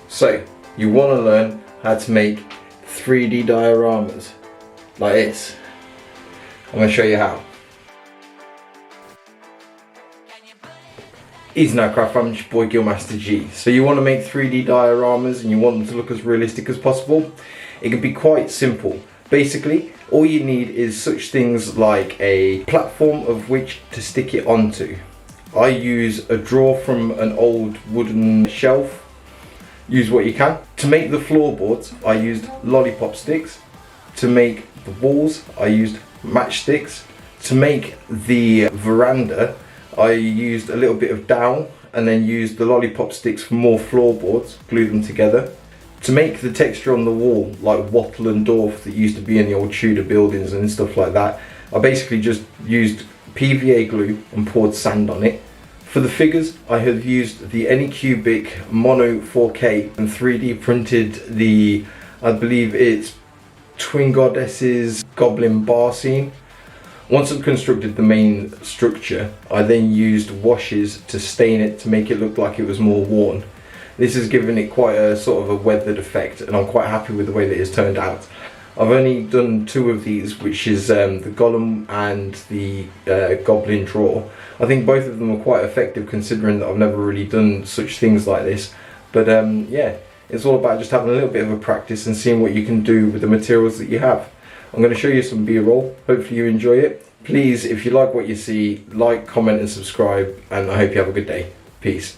So you want to learn how to make 3D dioramas like this. I'm going to show you how. Easy now craft fam, it's your boy Gillmaster G. So you want to make 3D dioramas and you want them to look as realistic as possible. It can be quite simple. Basically, all you need is such things like a platform of which to stick it onto. I use a drawer from an old wooden shelf. Use what you can. To make the floorboards, I used lollipop sticks. To make the walls, I used matchsticks. To make the veranda, I used a little bit of dowel and then used the lollipop sticks for more floorboards, glue them together. To make the texture on the wall, like wattle and dwarf that used to be in the old Tudor buildings and stuff like that, I basically just used PVA glue and poured sand on it. For the figures, I have used the anycubic mono 4K and 3D printed the, I believe it's Twin Goddesses goblin bar scene. Once I've constructed the main structure, I then used washes to stain it to make it look like it was more worn. This has given it quite a sort of a weathered effect, and I'm quite happy with the way that it's turned out. I've only done 2 of these, which is the golem and the goblin drawer. I think both of them are quite effective considering that I've never really done such things like this. But yeah, it's all about just having a little bit of a practice and seeing what you can do with the materials that you have. I'm going to show you some B-roll. Hopefully you enjoy it. Please, if you like what you see, like, comment and subscribe, and I hope you have a good day. Peace.